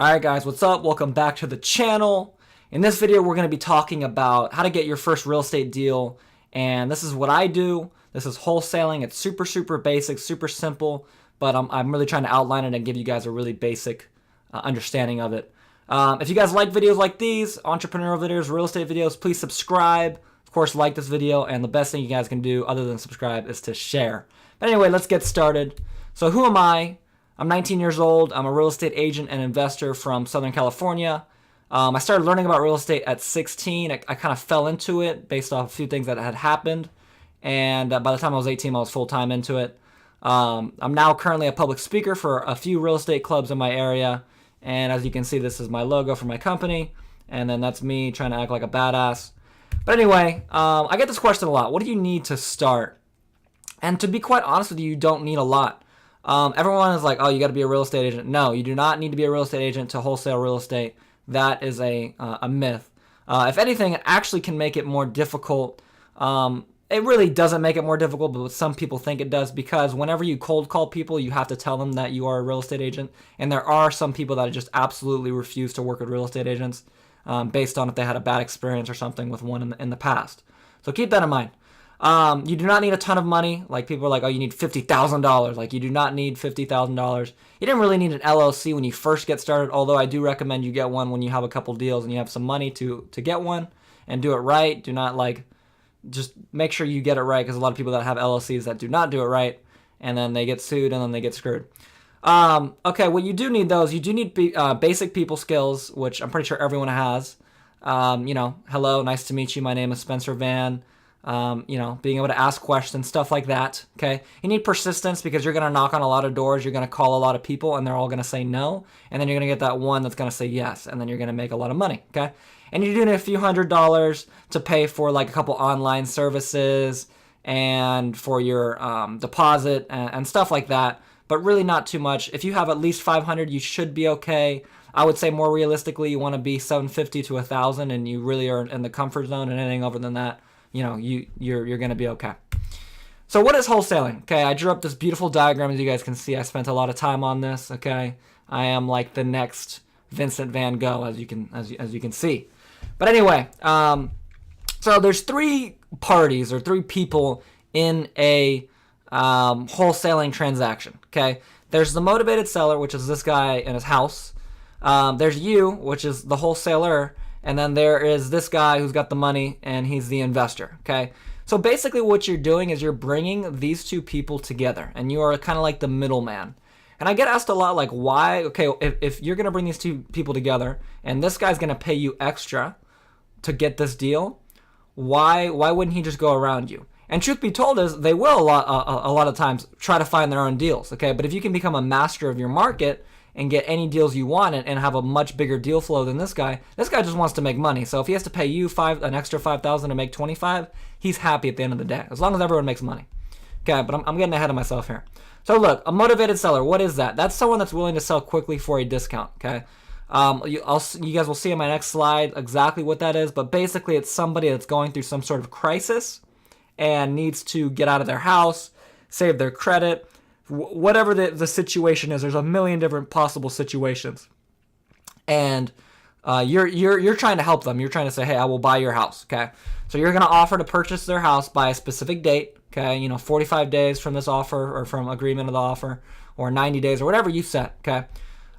Alright guys, what's up? Welcome back to the channel. In this video we're going to be talking about how to get your first real estate deal, and this is what I do. This is wholesaling. It's super basic, super simple, but I'm really trying to outline it and give you guys a really basic understanding of it. If you guys like videos like these, entrepreneurial videos, real estate videos, please subscribe. Of course, like this video, and the best thing you guys can do other than subscribe is to share. But anyway, let's get started. So who am I? I'm 19 years old. I'm a real estate agent and investor from Southern California. I started learning about real estate at 16. I kind of fell into it based off a few things that had happened. And by the time I was 18, I was full-time into it. I'm now currently a public speaker for a few real estate clubs in my area. And as you can see, this is my logo for my company. And then that's me trying to act like a badass. But anyway, I get this question a lot. What do you need to start? And to be quite honest with you, you don't need a lot. Everyone is like, oh, you got to be a real estate agent. No, you do not need to be a real estate agent to wholesale real estate. That is a myth. If anything, it actually can make it more difficult. It really doesn't make it more difficult, but some people think it does, because whenever you cold call people, you have to tell them that you are a real estate agent. And there are some people that just absolutely refuse to work with real estate agents based on if they had a bad experience or something with one in the past. So keep that in mind. You do not need a ton of money. Like, people are like, oh, you need $50,000. Like, you do not need $50,000. You didn't really need an LLC when you first get started, although I do recommend you get one when you have a couple deals and you have some money to get one, and do it right. Do not, like, just make sure you get it right, because a lot of people that have LLCs that do not do it right, and then they get sued and then they get screwed. Okay, what you do need, though, is you do need basic people skills, which I'm pretty sure everyone has. Hello, nice to meet you. My name is Spencer Van. Being able to ask questions, stuff like that. Okay. You need persistence, because you're going to knock on a lot of doors. You're going to call a lot of people, and they're all going to say no. And then you're going to get that one that's going to say yes. And then you're going to make a lot of money. Okay. And you do need a few $100s to pay for like a couple online services and for your deposit and stuff like that. But really not too much. If you have at least 500, you should be okay. I would say more realistically, you want to be 750 to 1,000, and you really are in the comfort zone, and anything over than that, you're going to be okay. So what is wholesaling? Okay, I drew up this beautiful diagram. As you guys can see, I spent a lot of time on this. Okay, I am like the next Vincent Van Gogh, as you can see. But anyway, so there's three parties or three people in a wholesaling transaction. Okay, there's the motivated seller, which is this guy in his house. There's you, which is the wholesaler. And then there is this guy who's got the money, and he's the investor, okay? So basically what you're doing is you're bringing these two people together, and you are kind of like the middleman. And I get asked a lot, like, why? Okay, if you're going to bring these two people together, and this guy's going to pay you extra to get this deal, why wouldn't he just go around you? And truth be told is they will a lot of times try to find their own deals, okay? But if you can become a master of your market and get any deals you want and have a much bigger deal flow than this guy just wants to make money. So if he has to pay you an extra $5,000 to make 25, he's happy at the end of the day, as long as everyone makes money. Okay, but I'm getting ahead of myself here. So look, a motivated seller, what is that? That's someone that's willing to sell quickly for a discount, okay? You guys will see in my next slide exactly what that is, but basically it's somebody that's going through some sort of crisis and needs to get out of their house, save their credit, whatever the situation is. There's a million different possible situations, and you're trying to help them. You're trying to say, hey, I will buy your house. Okay, so you're going to offer to purchase their house by a specific date. Okay, 45 days from this offer, or from agreement of the offer, or 90 days, or whatever you set. Okay,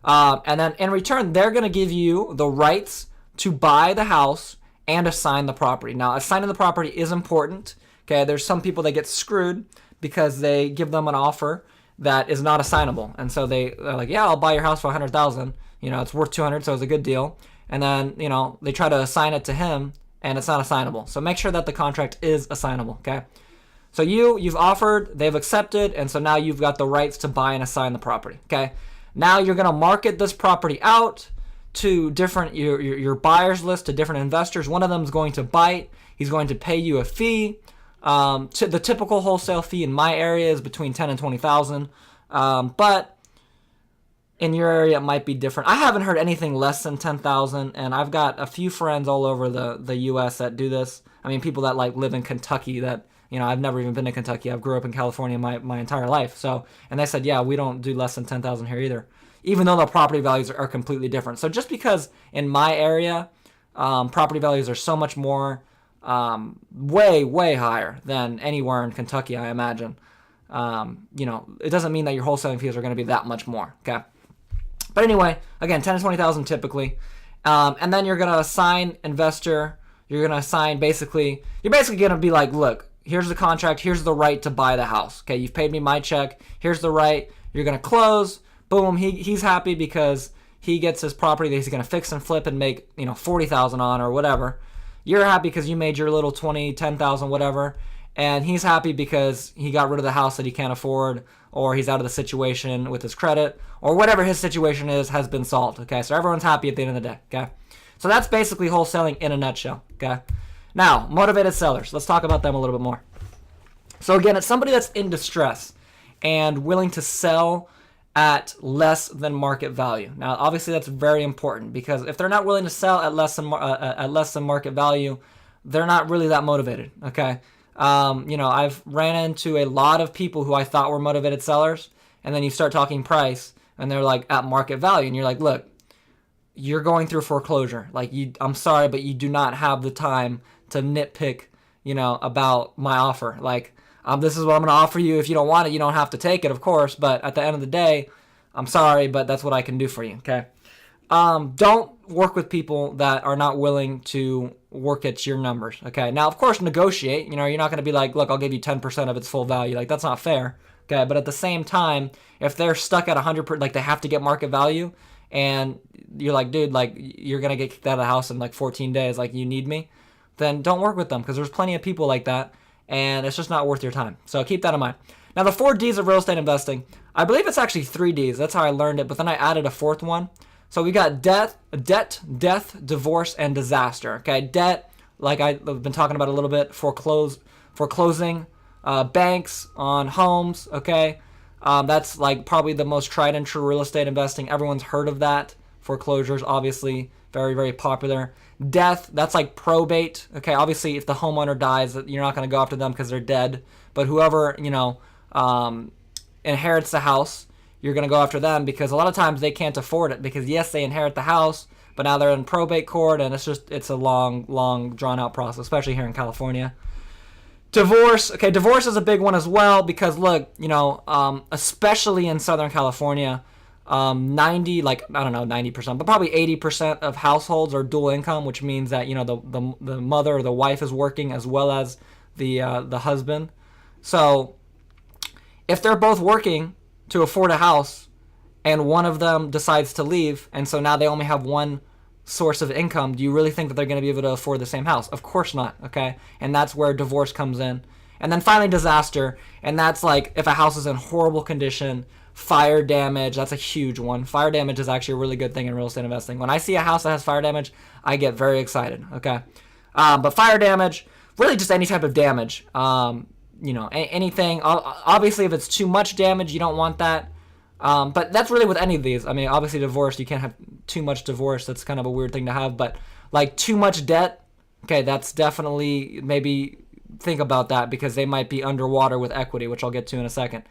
and then in return, they're going to give you the rights to buy the house and assign the property. Now, assigning the property is important. Okay, there's some people that get screwed because they give them an offer that is not assignable, and so they're like, yeah, I'll buy your house for 100,000. It's worth 200, so it's a good deal. And then they try to assign it to him, and it's not assignable. So make sure that the contract is assignable. Okay, so you've offered, they've accepted, and so now you've got the rights to buy and assign the property. Okay, now you're gonna market this property out to different your buyers list, to different investors. One of them is going to bite. He's going to pay you a fee. The typical wholesale fee in my area is between $10,000 and $20,000, but in your area it might be different. I haven't heard anything less than $10,000, and I've got a few friends all over the U.S. that do this. I mean, people that like live in Kentucky that I've never even been to Kentucky. I've grew up in California my entire life. So, and they said, yeah, we don't do less than $10,000 here either. even though the property values are completely different. So just because in my area, property values are so much more, way higher than anywhere in Kentucky, I imagine. It doesn't mean that your wholesaling fees are going to be that much more. Okay. But anyway, again, 10 to 20,000 typically. And then you're going to assign investor. You're going to assign you're basically going to be like, look, here's the contract. Here's the right to buy the house. Okay. You've paid me my check. Here's the right. You're going to close. Boom. He's happy because he gets his property that he's going to fix and flip and make, 40,000 on or whatever. You're happy because you made your little 20, 10,000, whatever. And he's happy because he got rid of the house that he can't afford, or he's out of the situation with his credit, or whatever his situation is has been solved. Okay, so everyone's happy at the end of the day. Okay, so that's basically wholesaling in a nutshell. Okay, now motivated sellers. Let's talk about them a little bit more. So again, it's somebody that's in distress and willing to sell at less than market value. Now, obviously, that's very important because if they're not willing to sell at less than market value, they're not really that motivated. Okay. I've ran into a lot of people who I thought were motivated sellers, and then you start talking price, and they're like at market value, and you're like, look, you're going through foreclosure. Like, I'm sorry, but you do not have the time to nitpick, about my offer. Like, this is what I'm going to offer you. If you don't want it, you don't have to take it, of course. But at the end of the day, I'm sorry, but that's what I can do for you. Okay. Don't work with people that are not willing to work at your numbers. Okay. Now, of course, negotiate. You're not going to be like, look, I'll give you 10% of its full value. Like, that's not fair. Okay. But at the same time, if they're stuck at 100%, like they have to get market value, and you're like, dude, like you're going to get kicked out of the house in like 14 days. Like, you need me, then don't work with them, because there's plenty of people like that, and it's just not worth your time. So keep that in mind. Now, the 4 Ds of real estate investing, I believe it's actually 3 Ds. That's how I learned it. But then I added a 4th one. So we got debt, divorce, and disaster. Okay, debt, like I've been talking about a little bit, foreclosing, banks on homes. Okay, that's like probably the most tried and true real estate investing. Everyone's heard of that. Foreclosures, obviously, very, very popular. Death, that's like probate. Okay, obviously, if the homeowner dies, you're not going to go after them because they're dead. But whoever inherits the house, you're going to go after them, because a lot of times they can't afford it, because yes, they inherit the house, but now they're in probate court, and it's a long drawn out process, especially here in California. Divorce. Okay, divorce is a big one as well, because look, especially in Southern California, 90%, but probably 80% of households are dual income, which means that, the mother or the wife is working as well as the husband. So if they're both working to afford a house, and one of them decides to leave, and so now they only have one source of income, do you really think that they're going to be able to afford the same house? Of course not. Okay, and that's where divorce comes in. And then finally, disaster, and that's like if a house is in horrible condition, fire damage. That's a huge one. Fire damage is actually a really good thing in real estate investing. When I see a house that has fire damage, I get very excited. Okay, but fire damage, really just any type of damage. Anything. Obviously, if it's too much damage, you don't want that. But that's really with any of these. I mean, obviously, divorce, you can't have too much divorce. That's kind of a weird thing to have. But like too much debt, okay, that's definitely, maybe think about that, because they might be underwater with equity, which I'll get to in a second.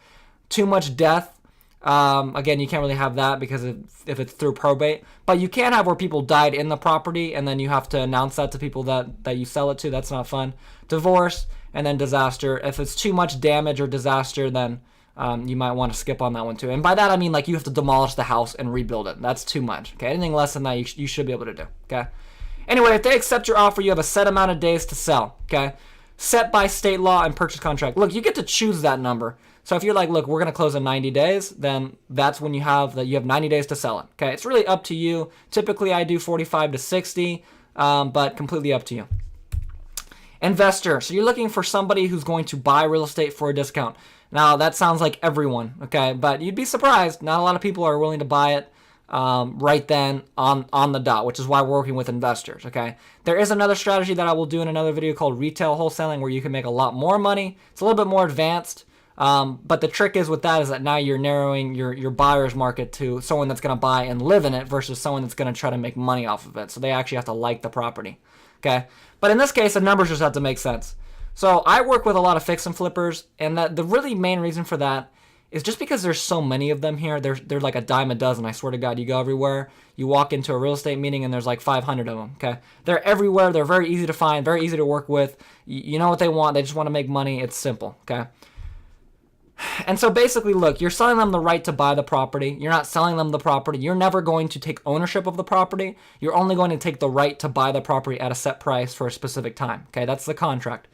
Too much death. Again, you can't really have that because if it's through probate. But you can have where people died in the property, and then you have to announce that to people that you sell it to. That's not fun. Divorce, and then disaster. If it's too much damage or disaster, then you might want to skip on that one too. And by that, I mean like you have to demolish the house and rebuild it. That's too much. Okay, anything less than that, you should be able to do. Okay. Anyway, if they accept your offer, you have a set amount of days to sell. Okay, set by state law and purchase contract. Look, you get to choose that number. So if you're like, look, we're going to close in 90 days, then that's when you have 90 days to sell it. Okay, it's really up to you. Typically, I do 45 to 60, but completely up to you. Investor. So you're looking for somebody who's going to buy real estate for a discount. Now, that sounds like everyone, okay? But you'd be surprised. Not a lot of people are willing to buy it right then on the dot, which is why we're working with investors, okay? There is another strategy that I will do in another video called retail wholesaling, where you can make a lot more money. It's a little bit more advanced. But the trick is with that is that now you're narrowing your buyer's market to someone that's going to buy and live in it versus someone that's going to try to make money off of it. So they actually have to like the property, okay? But in this case, the numbers just have to make sense. So I work with a lot of fix and flippers, and the really main reason for that is just because there's so many of them here. They're like a dime a dozen. I swear to God, you go everywhere. You walk into a real estate meeting and there's like 500 of them, okay? They're everywhere. They're very easy to find, very easy to work with. You know what they want. They just want to make money. It's simple, okay? And so basically, look, you're selling them the right to buy the property. You're not selling them the property. You're never going to take ownership of the property. You're only going to take the right to buy the property at a set price for a specific time, okay? That's the contract.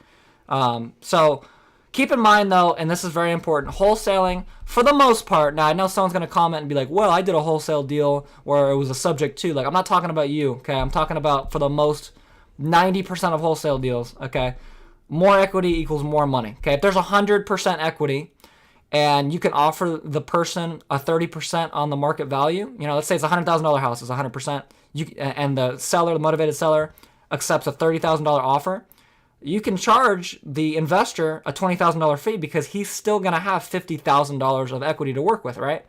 So keep in mind, though, and this is very important, wholesaling, for the most part, now I know someone's going to comment and be like, well, I did a wholesale deal where it was a subject to. Like, I'm not talking about you, okay? I'm talking about, for the most, 90% of wholesale deals, okay? More equity equals more money, okay? If there's 100% equity and you can offer the person a 30% on the market value, you know, let's say it's a $100,000 house, it's 100%, and the seller, the motivated seller, accepts a $30,000 offer, you can charge the investor a $20,000 fee because he's still going to have $50,000 of equity to work with, right?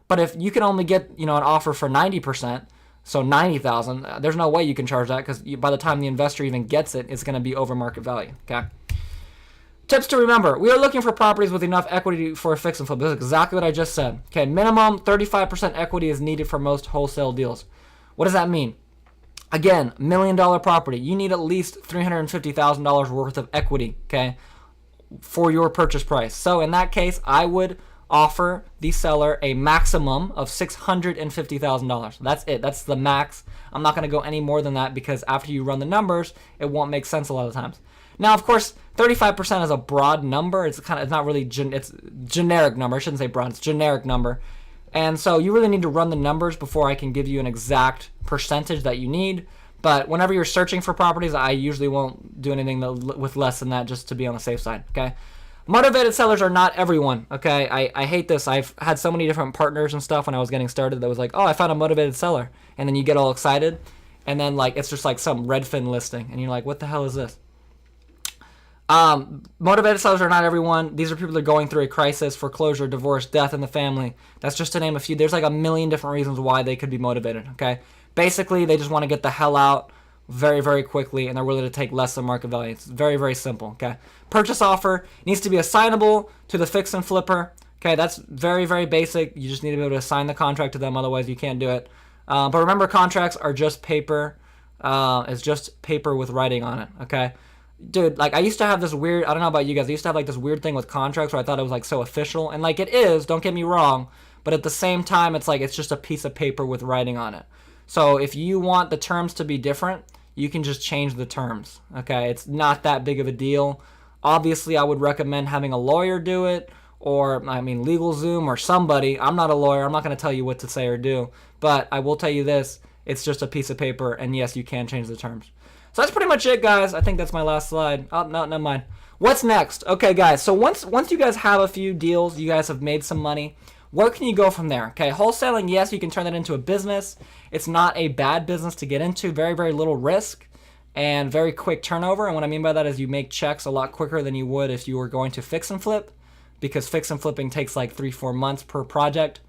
But if you can only get, you know, an offer for 90%, so $90,000, there's no way you can charge that because by the time the investor even gets it, it's going to be over market value, okay? Tips to remember. We are looking for properties with enough equity for a fix and flip. This is exactly what I just said. Okay, minimum 35% equity is needed for most wholesale deals. What does that mean? Again, $1 million property. You need at least $350,000 worth of equity, okay, for your purchase price. So in that case, I would offer the seller a maximum of $650,000. That's it. That's the max. I'm not going to go any more than that because after you run the numbers, it won't make sense a lot of times. Now, of course, 35% is a broad number. It's not really, it's generic number. I shouldn't say broad, it's generic number. And so you really need to run the numbers before I can give you an exact percentage that you need. But whenever you're searching for properties, I usually won't do anything with less than that just to be on the safe side, okay? Motivated sellers are not everyone, okay? I hate this. I've had so many different partners and stuff when I was getting started that was like, oh, I found a motivated seller. And then you get all excited. And then like it's just like some Redfin listing. And you're like, what the hell is this? Motivated sellers are not everyone. These are people that are going through a crisis, foreclosure, divorce, death in the family. That's just to name a few. There's like a million different reasons why they could be motivated, okay? Basically, they just want to get the hell out very, very quickly, and they're willing to take less than market value. It's very, very simple, okay? Purchase offer needs to be assignable to the fix and flipper, okay? That's very, very basic. You just need to be able to assign the contract to them, otherwise you can't do it. But remember, contracts are just paper. It's just paper with writing on it, okay? Dude, like I used to have this weird, I don't know about you guys, I used to have like this weird thing with contracts where I thought it was like so official, and like it is, don't get me wrong, but at the same time, it's like it's just a piece of paper with writing on it. So if you want the terms to be different, you can just change the terms, okay? It's not that big of a deal. Obviously, I would recommend having a lawyer do it, or, I mean, LegalZoom or somebody. I'm not a lawyer, I'm not going to tell you what to say or do, but I will tell you this, it's just a piece of paper, and yes, you can change the terms. So that's pretty much it, guys. I think that's my last slide. Oh, no, never mind. What's next? Okay, guys, so once you guys have a few deals, you guys have made some money, where can you go from there? Okay, wholesaling, yes, you can turn that into a business. It's not a bad business to get into. Very, very little risk and very quick turnover. And what I mean by that is you make checks a lot quicker than you would if you were going to fix and flip, because fix and flipping takes like 3-4 months per project,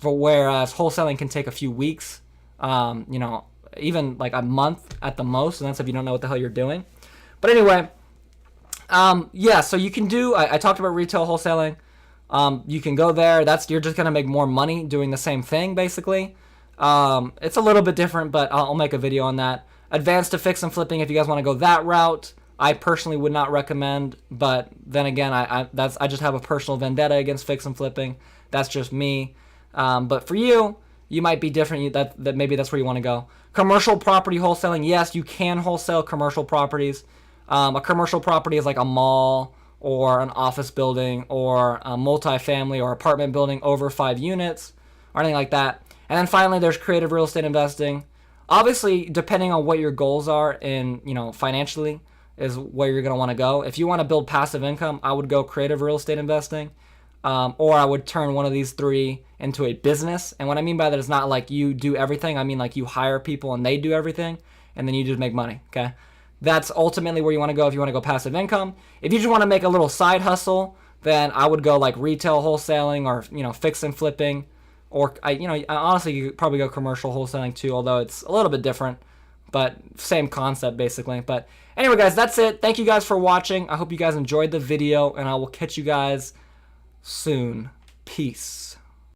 whereas wholesaling can take a few weeks, you know, even like a month at the most, and that's if you don't know what the hell you're doing. But anyway, yeah, so you can do, I talked about retail wholesaling. You can go there. You're just going to make more money doing the same thing, basically. It's a little bit different, but I'll make a video on that. Advanced to fix and flipping, if you guys want to go that route, I personally would not recommend, but then again, I just have a personal vendetta against fix and flipping. That's just me. But for you, you might be different. That maybe that's where you want to go. Commercial property wholesaling, yes, you can wholesale commercial properties. A commercial property is like a mall or an office building or a multifamily or apartment building over 5 units or anything like that. And then finally, there's creative real estate investing. Obviously, depending on what your goals are in, you know, financially is where you're going to want to go. If you want to build passive income, I would go creative real estate investing. Or I would turn one of these 3 into a business. And what I mean by that is not like you do everything. I mean like you hire people and they do everything, and then you just make money, okay? That's ultimately where you want to go if you want to go passive income. If you just want to make a little side hustle, then I would go like retail wholesaling or, you know, fix and flipping. Or, honestly, you could probably go commercial wholesaling too, although it's a little bit different. But same concept, basically. But anyway, guys, that's it. Thank you guys for watching. I hope you guys enjoyed the video, and I will catch you guys soon. Peace.